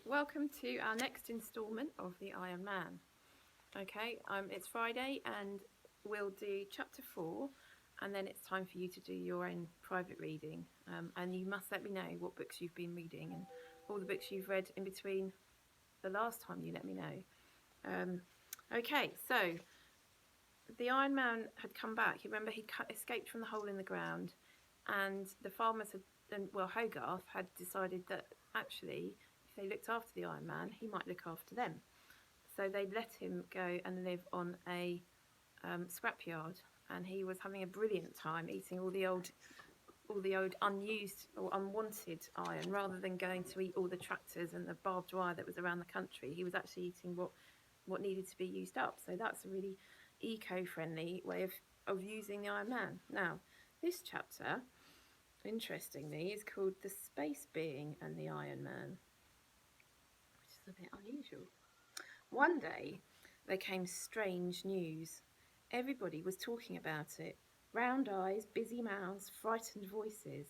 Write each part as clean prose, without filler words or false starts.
welcome to our next instalment of the Iron Man. Okay, it's Friday and we'll do chapter 4 and then it's time for you to do your own private reading. And you must let me know what books you've been reading and all the books you've read in between the last time you let me know. Okay, so the Iron Man had come back. You remember he escaped from the hole in the ground, and the farmers Hogarth had decided that actually if they looked after the Iron Man, he might look after them. So they let him go and live on a scrapyard, and he was having a brilliant time eating all the old unused or unwanted iron, rather than going to eat all the tractors and the barbed wire that was around the country. He was actually eating what needed to be used up. So that's a really eco-friendly way of using the Iron Man. Now, this chapter, interestingly, is called The Space Being and the Iron Man, which is a bit unusual. One day, there came strange news. Everybody was talking about it. Round eyes, busy mouths, frightened voices.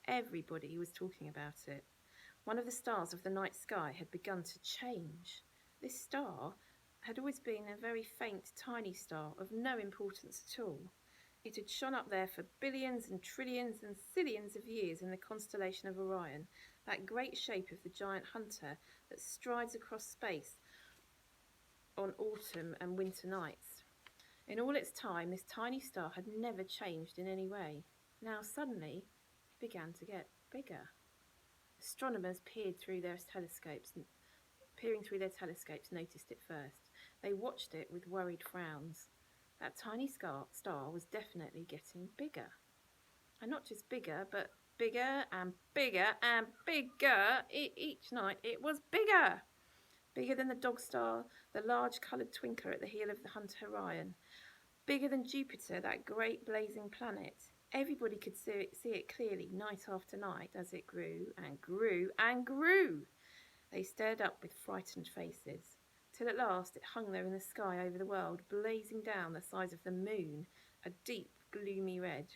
Everybody was talking about it. One of the stars of the night sky had begun to change. This star had always been a very faint, tiny star of no importance at all. It had shone up there for billions and trillions and zillions of years in the constellation of Orion, that great shape of the giant hunter that strides across space on autumn and winter nights. In all its time, this tiny star had never changed in any way. Now suddenly, it began to get bigger. Astronomers peering through their telescopes noticed it first. They watched it with worried frowns. That tiny star was definitely getting bigger. And not just bigger, but bigger and bigger and bigger. Each night it was bigger. Bigger than the dog star, the large coloured twinkler at the heel of the hunter Orion. Bigger than Jupiter, that great blazing planet. Everybody could see it clearly night after night as it grew and grew and grew. They stared up with frightened faces, till at last it hung there in the sky over the world, blazing down the size of the moon, a deep, gloomy red.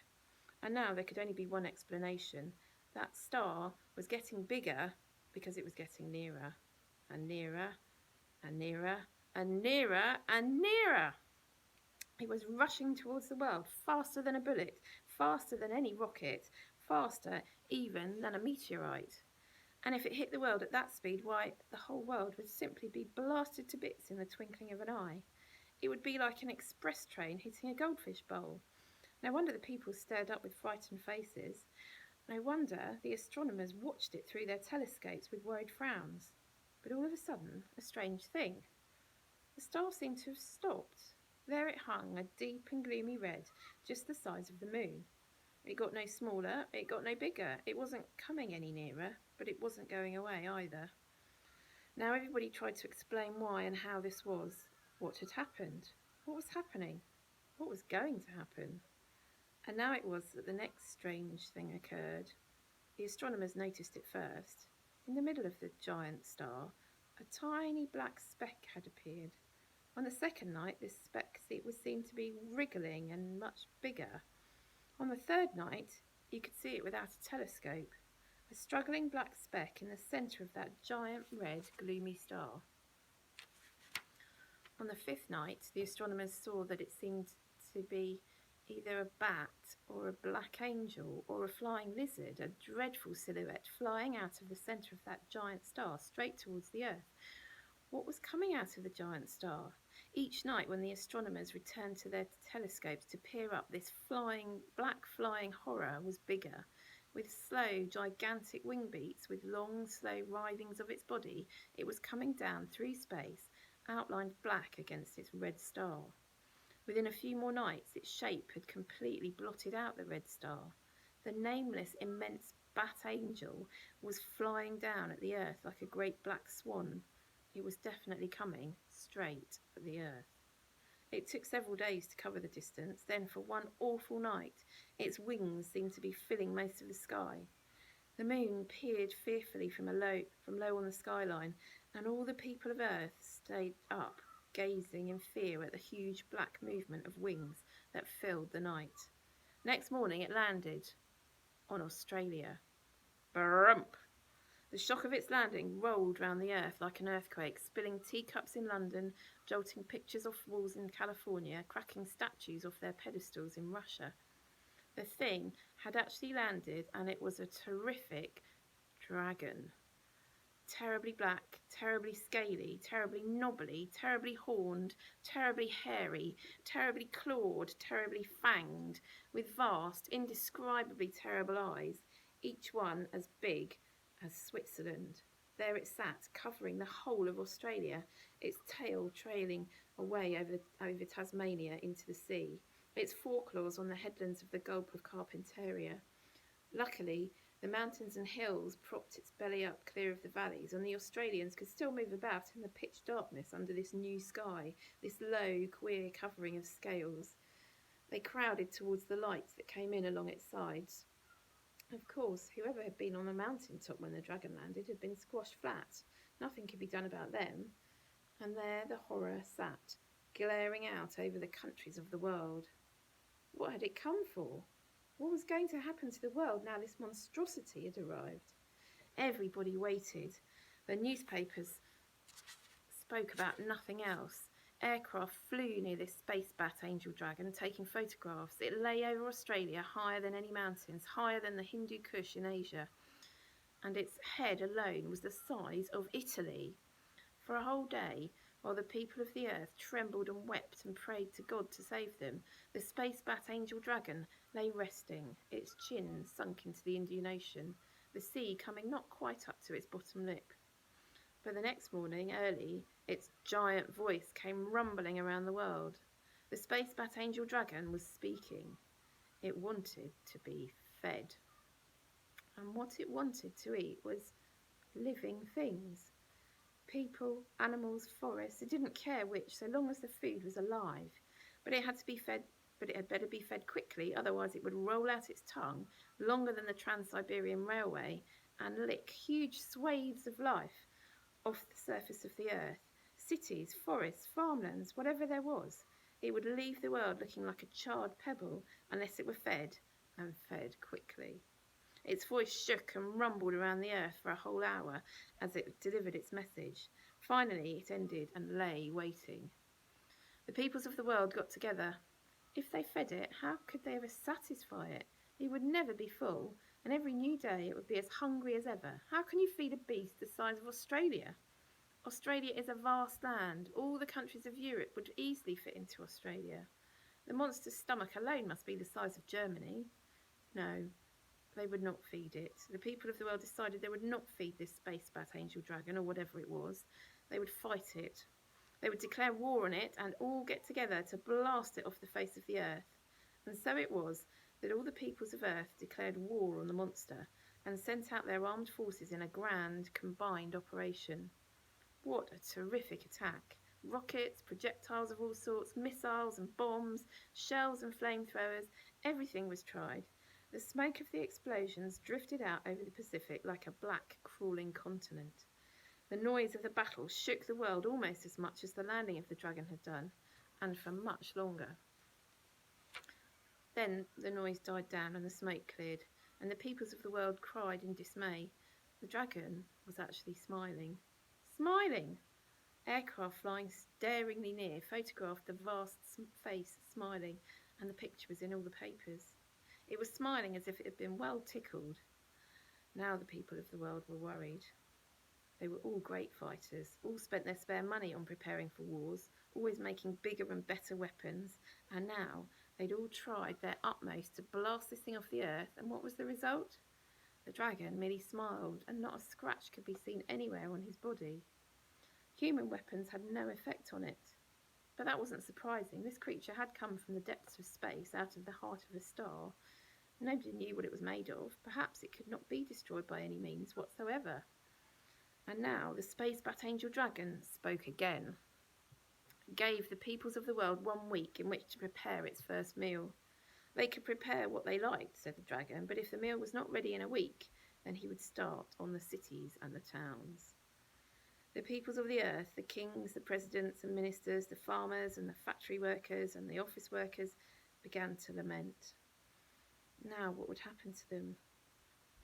And now there could only be one explanation. That star was getting bigger because it was getting nearer, and nearer, and nearer, and nearer, and nearer. It was rushing towards the world, faster than a bullet, faster than any rocket, faster even than a meteorite. And if it hit the world at that speed, why, the whole world would simply be blasted to bits in the twinkling of an eye. It would be like an express train hitting a goldfish bowl. No wonder the people stared up with frightened faces. No wonder the astronomers watched it through their telescopes with worried frowns. But all of a sudden, a strange thing. The star seemed to have stopped. There it hung, a deep and gloomy red, just the size of the moon. It got no smaller, it got no bigger. It wasn't coming any nearer, but it wasn't going away either. Now everybody tried to explain why and how this was. What had happened? What was happening? What was going to happen? And now it was that the next strange thing occurred. The astronomers noticed it first. In the middle of the giant star, a tiny black speck had appeared. On the second night, this speck seemed to be wriggling and much bigger. On the third night, you could see it without a telescope, a struggling black speck in the centre of that giant red gloomy star. On the fifth night, the astronomers saw that it seemed to be either a bat or a black angel or a flying lizard, a dreadful silhouette flying out of the centre of that giant star straight towards the earth. What was coming out of the giant star? Each night when the astronomers returned to their telescopes to peer up, this black flying horror was bigger. With slow, gigantic wing beats, with long, slow writhings of its body, it was coming down through space, outlined black against its red star. Within a few more nights, its shape had completely blotted out the red star. The nameless, immense bat angel was flying down at the earth like a great black swan. It was definitely coming straight at the earth. It took several days to cover the distance. Then, for one awful night, its wings seemed to be filling most of the sky. The moon peered fearfully from low on the skyline, and all the people of Earth stayed up, gazing in fear at the huge black movement of wings that filled the night. Next morning, it landed on Australia. Brump! The shock of its landing rolled round the earth like an earthquake, spilling teacups in London, jolting pictures off walls in California, cracking statues off their pedestals in Russia. The thing had actually landed, and it was a terrific dragon. Terribly black, terribly scaly, terribly knobbly, terribly horned, terribly hairy, terribly clawed, terribly fanged, with vast, indescribably terrible eyes, each one as big as Switzerland. There it sat, covering the whole of Australia, its tail trailing away over Tasmania into the sea, its foreclaws on the headlands of the Gulf of Carpentaria. Luckily, the mountains and hills propped its belly up clear of the valleys, and the Australians could still move about in the pitch darkness under this new sky, this low, queer covering of scales. They crowded towards the lights that came in along its sides. Of course, whoever had been on the mountain top when the dragon landed had been squashed flat. Nothing could be done about them. And there the horror sat, glaring out over the countries of the world. What had it come for? What was going to happen to the world now this monstrosity had arrived? Everybody waited. The newspapers spoke about nothing else. Aircraft flew near this space bat angel dragon, taking photographs. It lay over Australia, higher than any mountains, higher than the Hindu Kush in Asia. And its head alone was the size of Italy. For a whole day, while the people of the earth trembled and wept and prayed to God to save them, the space bat angel dragon lay resting, its chin sunk into the Indian Ocean, the sea coming not quite up to its bottom lip. But the next morning, early, its giant voice came rumbling around the world. The space bat angel dragon was speaking. It wanted to be fed. And what it wanted to eat was living things. People, animals, forests, it didn't care which, so long as the food was alive. But it had better be fed quickly, otherwise it would roll out its tongue, longer than the Trans-Siberian Railway, and lick huge swathes of life off the surface of the earth. Cities, forests, farmlands, whatever there was. It would leave the world looking like a charred pebble unless it were fed, and fed quickly. Its voice shook and rumbled around the earth for a whole hour as it delivered its message. Finally, it ended and lay waiting. The peoples of the world got together. If they fed it, how could they ever satisfy it? It would never be full, and every new day it would be as hungry as ever. How can you feed a beast the size of Australia? Australia is a vast land. All the countries of Europe would easily fit into Australia. The monster's stomach alone must be the size of Germany. No, they would not feed it. The people of the world decided they would not feed this space bat angel dragon, or whatever it was. They would fight it. They would declare war on it and all get together to blast it off the face of the earth. And so it was that all the peoples of earth declared war on the monster and sent out their armed forces in a grand, combined operation. What a terrific attack! Rockets, projectiles of all sorts, missiles and bombs, shells and flamethrowers, everything was tried. The smoke of the explosions drifted out over the Pacific like a black, crawling continent. The noise of the battle shook the world almost as much as the landing of the dragon had done, and for much longer. Then the noise died down and the smoke cleared, and the peoples of the world cried in dismay. The dragon was actually smiling. Smiling! Aircraft flying staringly near photographed the vast face smiling, and the picture was in all the papers. It was smiling as if it had been well tickled. Now the people of the world were worried. They were all great fighters, all spent their spare money on preparing for wars, always making bigger and better weapons, and now they'd all tried their utmost to blast this thing off the earth, and what was the result? The dragon merely smiled, and not a scratch could be seen anywhere on his body. Human weapons had no effect on it. But that wasn't surprising. This creature had come from the depths of space, out of the heart of a star. Nobody knew what it was made of. Perhaps it could not be destroyed by any means whatsoever. And now the space bat angel dragon spoke again. It gave the peoples of the world 1 week in which to prepare its first meal. They could prepare what they liked, said the dragon, but if the meal was not ready in a week, then he would start on the cities and the towns. The peoples of the earth, the kings, the presidents and ministers, the farmers and the factory workers and the office workers began to lament. Now what would happen to them?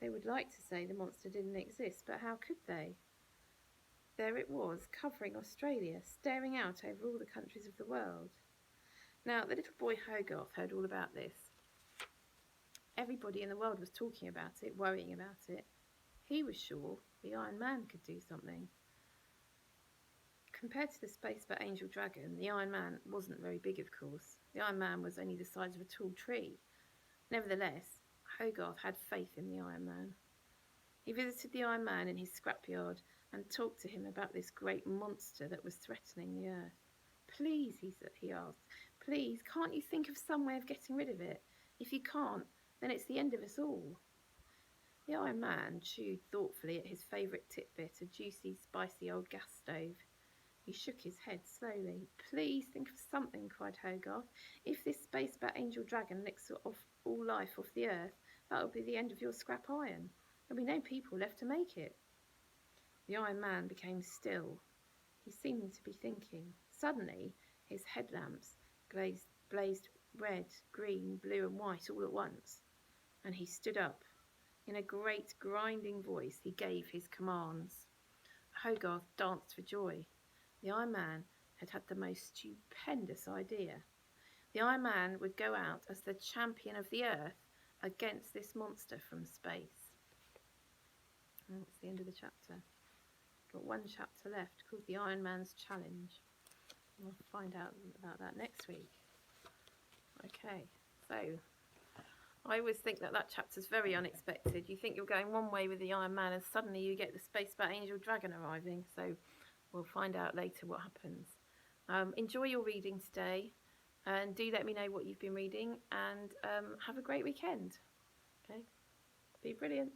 They would like to say the monster didn't exist, but how could they? There it was, covering Australia, staring out over all the countries of the world. Now, the little boy Hogarth heard all about this. Everybody in the world was talking about it, worrying about it. He was sure the Iron Man could do something. Compared to the Spacebat Angel Dragon, the Iron Man wasn't very big, of course. The Iron Man was only the size of a tall tree. Nevertheless, Hogarth had faith in the Iron Man. He visited the Iron Man in his scrapyard and talked to him about this great monster that was threatening the earth. Please, he asked, please, can't you think of some way of getting rid of it? If you can't, then it's the end of us all. The Iron Man chewed thoughtfully at his favourite titbit, a juicy, spicy old gas stove. He shook his head slowly. Please think of something, cried Hogarth. If this Spacebat Angel Dragon licks off all life off the earth, that'll be the end of your scrap iron. There'll be no people left to make it. The Iron Man became still. He seemed to be thinking. Suddenly, his headlamps blazed red, green, blue and white all at once, and he stood up. In a great, grinding voice, he gave his commands. Hogarth danced for joy. The Iron Man had had the most stupendous idea. The Iron Man would go out as the champion of the earth against this monster from space. And that's the end of the chapter. Got one chapter left called The Iron Man's Challenge. We'll find out about that next week. Okay, so I always think that chapter's very unexpected. You think you're going one way with the Iron Man and suddenly you get the Spacebat Angel Dragon arriving. So we'll find out later what happens. Enjoy your reading today and do let me know what you've been reading, and have a great weekend. Okay, be brilliant.